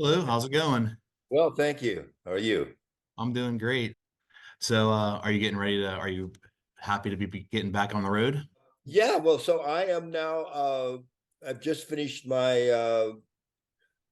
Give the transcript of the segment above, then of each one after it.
Hello, how's it going? Well, thank you. How are you? I'm doing great. So, are you getting ready to, are you happy to be getting back on the road? Yeah, well, so I am now I've just finished my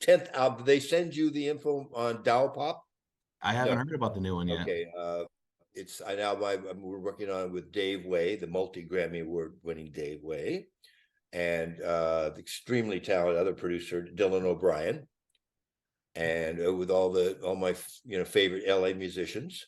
10th album. Did they send you the info on Dow Pop? I haven't No. heard about the new one yet. Okay. It's I now we're working on it with Dave Way, the multi-Grammy award winning Dave Way, and the extremely talented other producer Dylan O'Brien, and with all my favorite LA musicians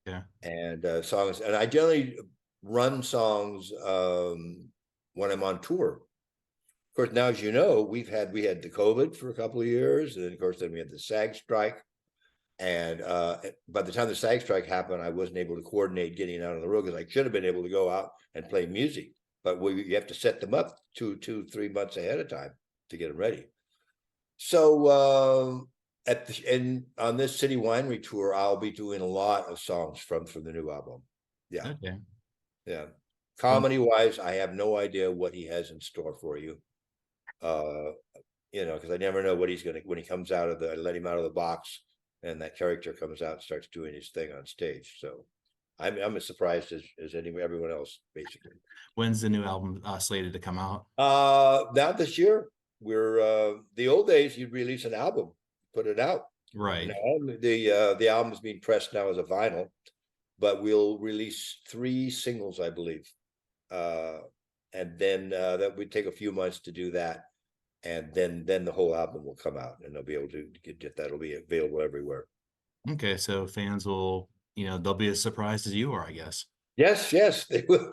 Yeah. and songs. And I generally run songs when I'm on tour. Of course, now as you know, we had the COVID for a couple of years, and then of course then we had the SAG strike. And by the time the SAG strike happened, I wasn't able to coordinate getting out on the road because I should have been able to go out and play music. But you have to set them up 3 months ahead of time to get them ready. So and on this City Winery tour, I'll be doing a lot of songs from the new album. Yeah, Okay. yeah. Well, Comedy wise, I have no idea what he has in store for you. Uh, because I never know what he's gonna when he comes out of the I let him out of the box and that character comes out and starts doing his thing on stage. So I'm as surprised as everyone else, basically. when's the new album slated to come out? Now this year, we're the old days you'd release an album, put it out. Right. Now the album's being pressed now as a vinyl, but we'll release 3 singles, I believe. Uh and then that would take a few months to do that. And then the whole album will come out and they'll be able to get that'll be available everywhere. Okay, so fans will, they'll be as surprised as you are, I guess. Yes, yes, they will.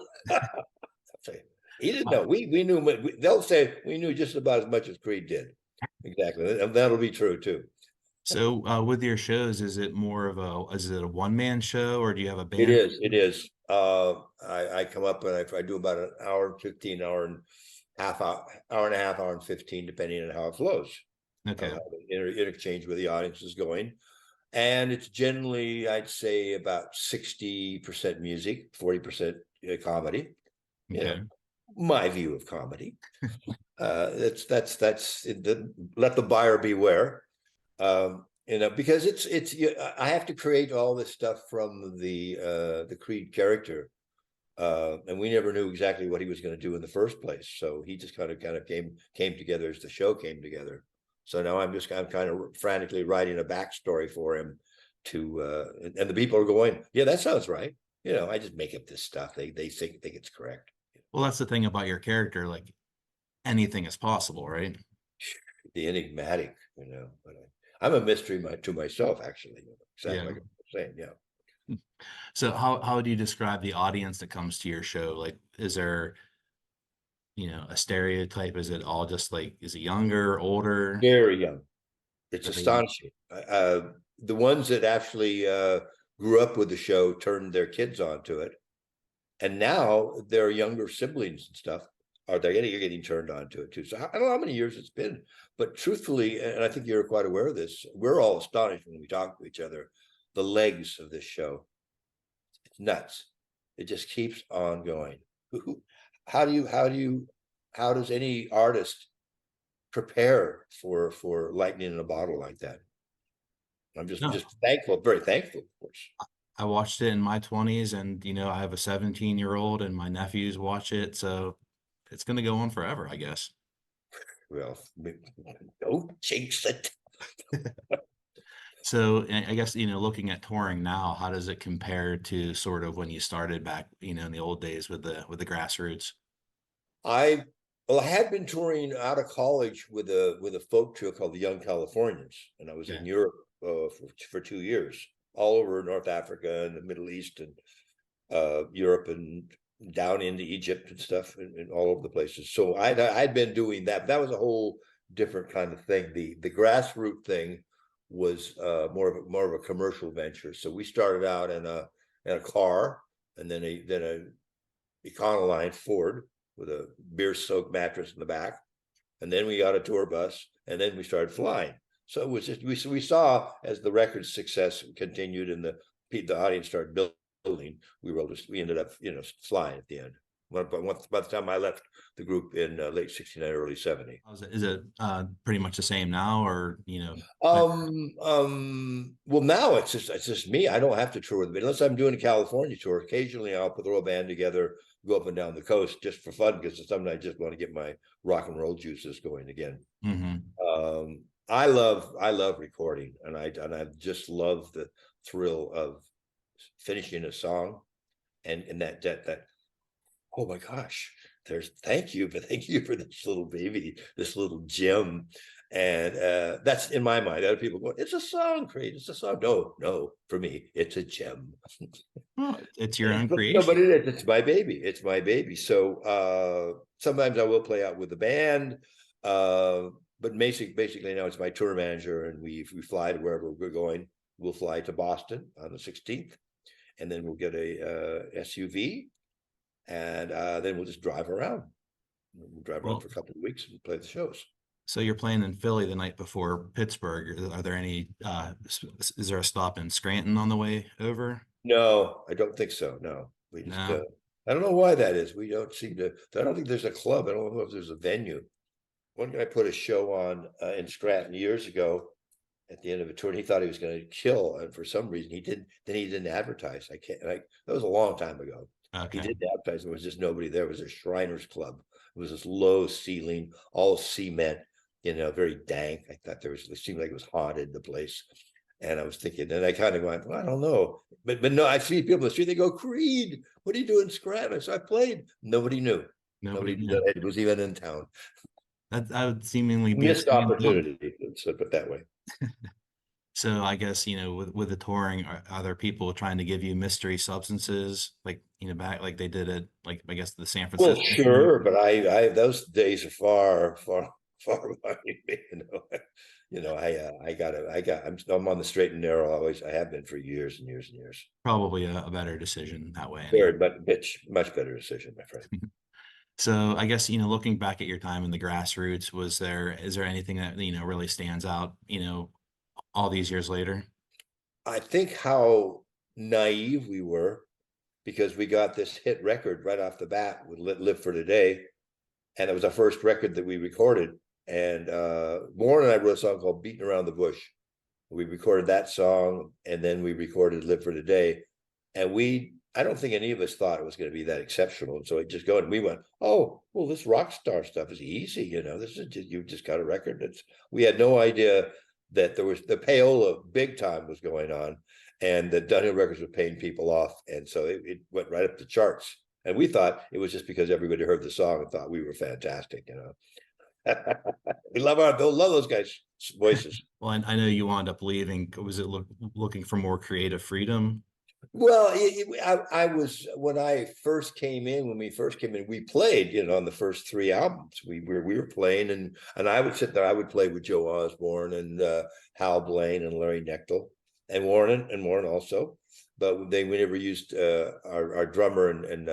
Say, he didn't Uh, know. We knew. They'll say we knew just about as much as Creed did. Exactly, and that'll be true too. so, with your shows, is it a one-man show or do you have a It band? is. It is. I come up and I do about an hour and 15, hour and a half, hour and 15, depending on how it flows, how Okay. the interchange with the audience is going. And it's generally, I'd say, about 60% music, 40% comedy. You know, Okay. my view of comedy. Let the buyer beware. Because I have to create all this stuff from the Creed character, and we never knew exactly what he was going to do in the first place. So he just kind of came together as the show came together. So now I'm kind of frantically writing a backstory for him and the people are going, yeah, that sounds right. I just make up this stuff. They think it's correct. Well, that's the thing about your character, like anything is possible, right? The enigmatic, but I'm a mystery to myself, actually. Exactly Yeah. like I'm saying, yeah. So how do you describe the audience that comes to your show? Like, is there, a stereotype? Is it all just like, is it younger, older? Very young. It's Very young. astonishing. The ones that actually grew up with the show turned their kids onto it, and now their younger siblings and stuff they're getting turned on to it too. So I don't know how many years it's been, but truthfully, and I think you're quite aware of this, we're all astonished when we talk to each other. The legs of this show, it's nuts. It just keeps on going. How do you how does any artist prepare for lightning in a bottle like that? I'm No, just thankful, very thankful, of course. I watched it in my 20s and, I have a 17-year-old and my nephews watch it. So it's going to go on forever, I guess. Well, don't jinx it. So I guess, looking at touring now, how does it compare to sort of when you started back, in the old days with the grassroots? I well, I had been touring out of college with a folk trio called the Young Californians, and I was Yeah. in Europe for 2 years, all over North Africa and the Middle East and Europe and down into Egypt and stuff, and all over the places. So I'd been doing that. That was a whole different kind of thing. The grassroots thing was more of a commercial venture. So we started out in a car, and then a Econoline Ford with a beer soaked mattress in the back, and then we got a tour bus, and then we started flying. So it was just we saw as the record's success continued and the audience started building, we ended up flying at the end. By the time I left the group in late '69, early '70. Is it pretty much the same now, or Well, now it's just me. I don't have to tour with them unless I'm doing a California tour. Occasionally, I'll throw a band together, go up and down the coast just for fun because sometimes I just want to get my rock and roll juices going again. Mhm. I love recording, and I just love the thrill of finishing a song and that oh my gosh, there's thank you for this little baby, this little gem. And that's in my mind. Other people go, it's a song, Creed. It's a song. No, for me, it's a gem. Well, it's your own No, creation. but it is. It's my baby. It's my baby. So sometimes I will play out with the band. But basically now it's my tour manager, and we fly to wherever we're going. We'll fly to Boston on the 16th, and then we'll get a SUV, and then we'll just drive around. We'll drive around Well, for a couple of weeks and play the shows. so you're playing in Philly the night before Pittsburgh. Are there any is there a stop in Scranton on the way over? No, I don't think so. No, we just No. I don't know why that is. We don't seem to. I don't think there's a club. I don't know if there's a venue. One guy put a show on in Scranton years ago at the end of a tour, and he thought he was going to kill, and for some reason he didn't. Then he didn't advertise. I can't. Like that was a long time ago. He Okay. didn't advertise. There was just nobody there. It was a Shriners Club. It was this low ceiling, all cement. Very dank. I thought it seemed like it was haunted, the place. And I was thinking, and I kind of went, well, I don't know. But no, I see people in the street, they go, Creed, what are you doing, Scranton? So I played. Nobody knew. Nobody Nobody knew knew. that it was even in town. That would seemingly be a Missed slam dunk. opportunity, let's put it that way. So I guess, with the touring, are there people trying to give you mystery substances like, back like they did it, like I guess the San Well, Francisco tour? sure, but I those days are far, far, far behind me. I'm on the straight and narrow. I have been for years and years and years. Probably a better decision that way anyway. Very, but much better decision, my friend. So I guess, looking back at your time in the grassroots, is there anything that, really stands out, all these years later? I think how naive we were because we got this hit record right off the bat with Live for Today. And it was our first record that we recorded. And Warren and I wrote a song called Beating Around the Bush. We recorded that song, and then we recorded Live for Today. And I don't think any of us thought it was going to be that exceptional. And so it just go, and we went, oh, well, this rock star stuff is easy. This is just, you just got a record. We had no idea that there was the payola big time was going on, and that Dunhill Records were paying people off. And so it went right up the charts. And we thought it was just because everybody heard the song and thought we were fantastic. We love those guys' voices. Well, I know you wound up leaving. Was it looking for more creative freedom? Well, I was when we first came in, we played, on the first three albums. We were playing, and I would sit there. I would play with Joe Osborne and Hal Blaine and Larry Knechtel and Warren also. But we never used our drummer and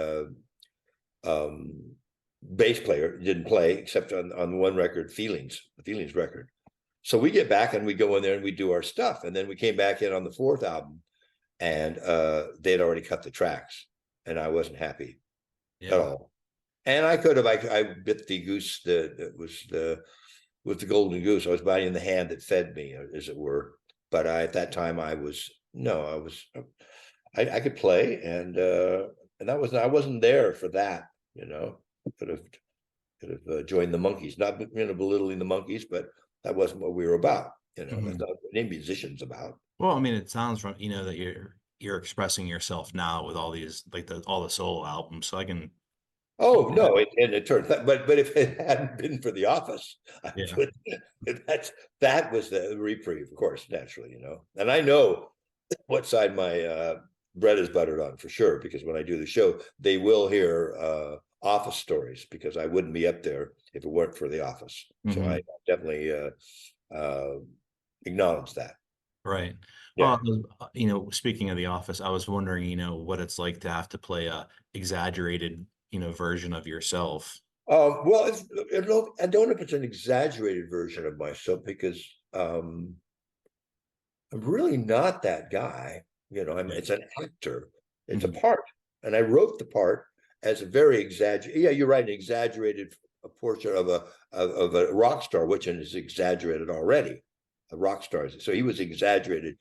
bass player didn't play except on one record, the Feelings record. So we get back and we go in there and we do our stuff, and then we came back in on the fourth album, and they'd already cut the tracks, and I wasn't happy at all. And I could have, I bit the goose that was the golden goose. I was biting the hand that fed me, as it were. But at that time I could play, and I wasn't there for that. Could have joined the Monkees, not belittling the Monkees, but that wasn't what we were about. That's not what any musician's about. Well, I mean, it sounds from, that you're expressing yourself now with all these, like all the solo albums. So I can. Oh no, and it turned. But if it hadn't been for The Office, Yeah. that was the reprieve, of course, naturally. And I know what side my bread is buttered on for sure, because when I do the show, they will hear Office stories, because I wouldn't be up there if it weren't for The Office. So I definitely acknowledge that. Right. Yeah. Well, speaking of The Office, I was wondering, what it's like to have to play a exaggerated, version of yourself. Well, I don't know if it's an exaggerated version of myself, because I'm really not that guy. It's an actor. It's a part, and I wrote the part, as a very exaggerated. Yeah, you're right. An exaggerated a portion of a rock star, which is exaggerated already. A rock star. So he was exaggerated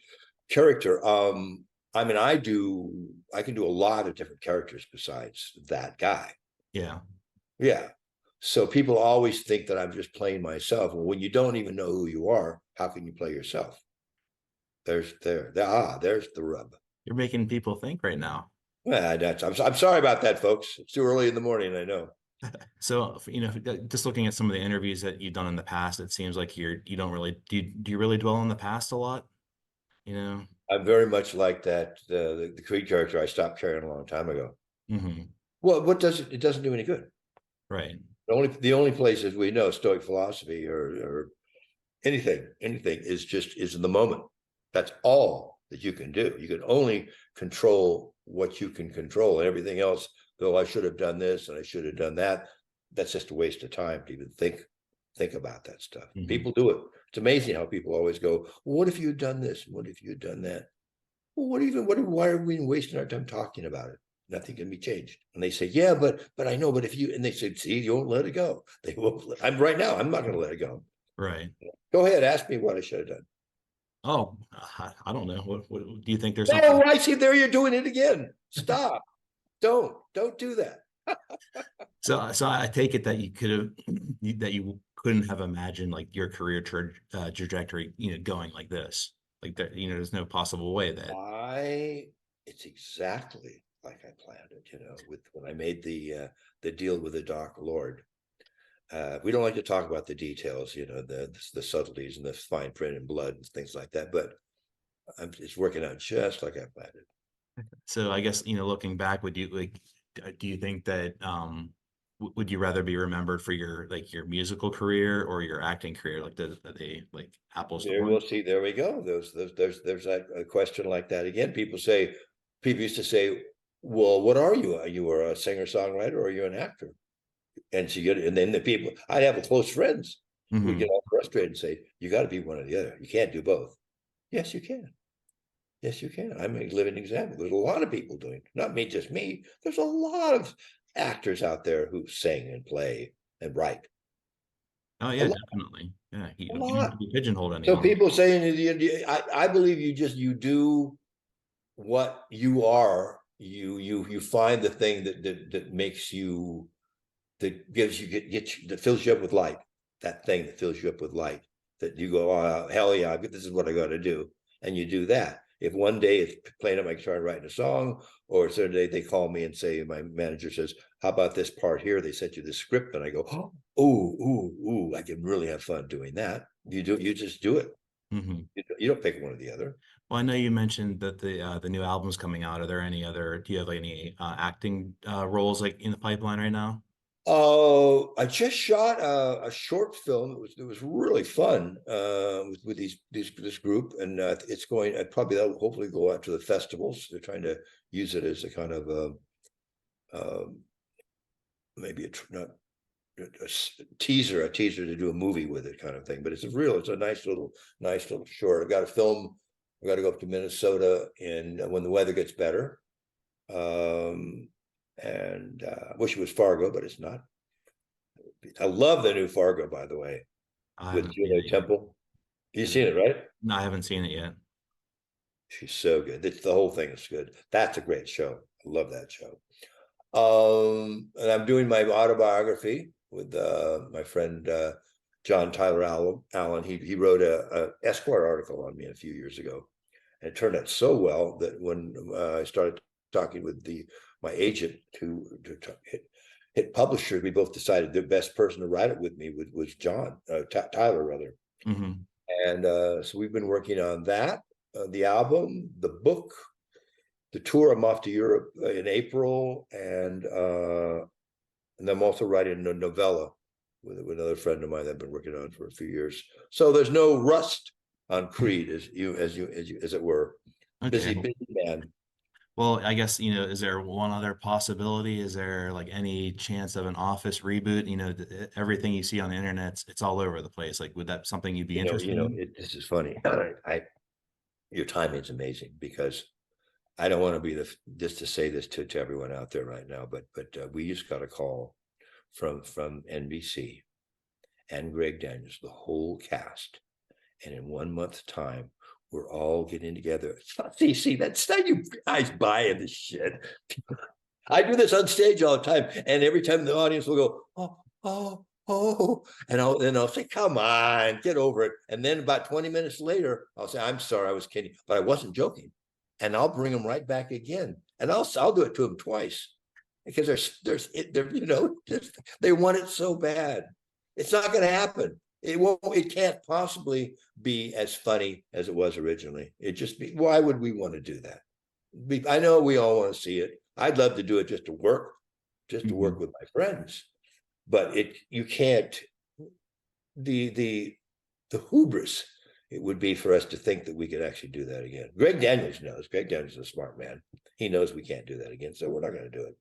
character. I mean, I can do a lot of different characters besides that guy. Yeah. Yeah. So people always think that I'm just playing myself. Well, when you don't even know who you are, how can you play yourself? There's there's the rub. You're making people think right now. I'm sorry about that, folks. It's too early in the morning, I know. So, just looking at some of the interviews that you've done in the past, it seems like you don't really, do you really dwell on the past a lot? You know? I'm very much like that. The Creed character I stopped carrying a long time ago. Hmm. Well, it doesn't do any good. Right. The only places we know Stoic philosophy or anything is in the moment. That's all that you can do. You can only control what you can control, and everything else. Though I should have done this and I should have done that. That's just a waste of time to even think about that stuff. Hmm. People do it. It's amazing how people always go, well, "What if you had done this? What if you had done that?" Well, why are we wasting our time talking about it? Nothing can be changed. And they say, yeah, but I know, but if you, and they say, see, you won't let it go. They won't. I'm right now. I'm not going to let it go. Right. Go ahead. Ask me what I should have done. Oh, I don't know. What do you think there's No, something? I see. There you're doing it again. Stop. Don't do that. So I take it that you could have, that you couldn't have imagined like your career trajectory, going like this. Like that, there's no possible way that. It's exactly like I planned it, with when I made the deal with the Dark Lord. We don't like to talk about the details, the subtleties and the fine print and blood and things like that, but it's working out just like I planned it. So I guess, looking back, would you do you think that would you rather be remembered for your musical career or your acting career? Like are they like apples to There we'll oranges? see. There we go. There's that a question like that again. People used to say, "Well, what are you? Are you a singer songwriter or are you an actor?" And then the people I'd have close friends who would get Hmm. all frustrated and say, "You got to be one or the other. You can't do both." Yes, you can. Yes, you can. I'm a living example. There's a lot of people doing it. Not me, just me. There's a lot of actors out there who sing and play and write. Oh A yeah, lot, definitely. Yeah, a you don't have lot. to be pigeonholed So anymore. people saying, I believe you do what you are. You find the thing that makes you, that gives you that fills you up with light. That thing that fills you up with light. That you go, oh, hell yeah, this is what I got to do, and you do that. If one day it's playing up my guitar and writing a song, or it's another day they call me and say, my manager says, "How about this part here? They sent you the script," and I go, "Oh, ooh, I can really have fun doing that." You just do it. Hmm. You don't pick one or the other. Well, I know you mentioned that the new album's coming out. Do you have any acting roles like in the pipeline right now? Oh, I just shot a short film. It was really fun with this group, and it's going. Probably that'll hopefully go out to the festivals. They're trying to use it as a kind of um, maybe not a teaser to do a movie with it, kind of thing. But it's a nice little short. I've got to film. I've got to go up to Minnesota, and when the weather gets better. Um, and wish it was Fargo, but it's not. I love the new Fargo, by the way, I with haven't seen Julia it yet. Temple. You've Is it? seen it, right? No, I haven't seen it yet. She's so good. The whole thing is good. That's a great show. I love that show. And I'm doing my autobiography with my friend John Tyler Allen. He wrote a Esquire article on me a few years ago, and it turned out so well that when I started talking with my agent to hit publishers, we both decided the best person to write it with me was John Tyler rather. Hmm. And so we've been working on that, the album, the book, the tour. I'm off to Europe in April, and I'm also writing a novella with another friend of mine that I've been working on for a few years. So there's no rust on Creed, as it were. Okay. Busy man. Well, I guess, is there one other possibility? Is there like any chance of an Office reboot? Everything you see on the internet, it's all over the place. Like, would that something you'd be interested in? This is funny. Your timing's amazing because I don't want to be just to say this to everyone out there right now, but we just got a call from NBC and Greg Daniels, the whole cast, and in 1 month's time, we're all getting together. See, that's not you guys buying this shit. I do this on stage all the time, and every time the audience will go, oh, and I'll say, come on, get over it. And then about 20 minutes later, I'll say, I'm sorry, I was kidding, but I wasn't joking. And I'll bring them right back again, and I'll do it to them twice because they want it so bad. It's not going to happen. It can't possibly be as funny as it was originally. Why would we want to do that? I know we all want to see it. I'd love to do it just to work with my friends, but you can't. The hubris it would be for us to think that we could actually do that again. Greg Daniels knows. Greg Daniels is a smart man. He knows we can't do that again, so we're not going to do it.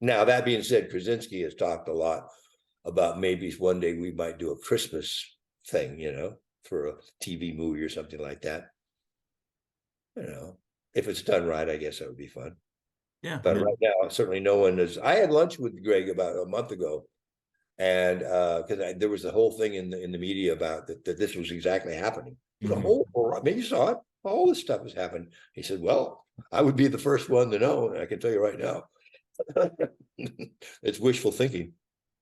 Now, that being said, Krasinski has talked a lot about maybe one day we might do a Christmas thing, for a TV movie or something like that. If it's done right, I guess that would be fun. Yeah. But right now, certainly no one is. I had lunch with Greg about a month ago, and because there was the whole thing in the media about that this was exactly happening. The whole, maybe you saw it. All this stuff has happened. He said, "Well, I would be the first one to know, and I can tell you right now." It's wishful thinking.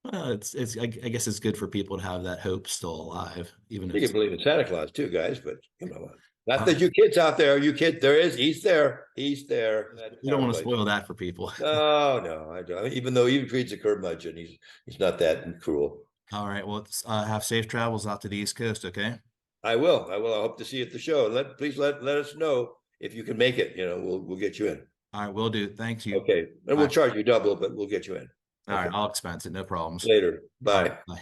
Well, I guess it's good for people to have that hope still alive, even You if can believe in Santa Claus too, guys, but not that you kids out there, he's there. you don't want to spoil that for people. No, I don't. Even though he reads a curmudgeon, he's not that cruel. All right, well, have safe travels out to the East Coast, okay? I will. I hope to see you at the show. Please let us know if you can make it. We'll get you in. All right, will do. Thanks you. Okay, and we'll charge you double, but we'll get you in. All right, I'll expense it. No problems. Later. Bye. Bye.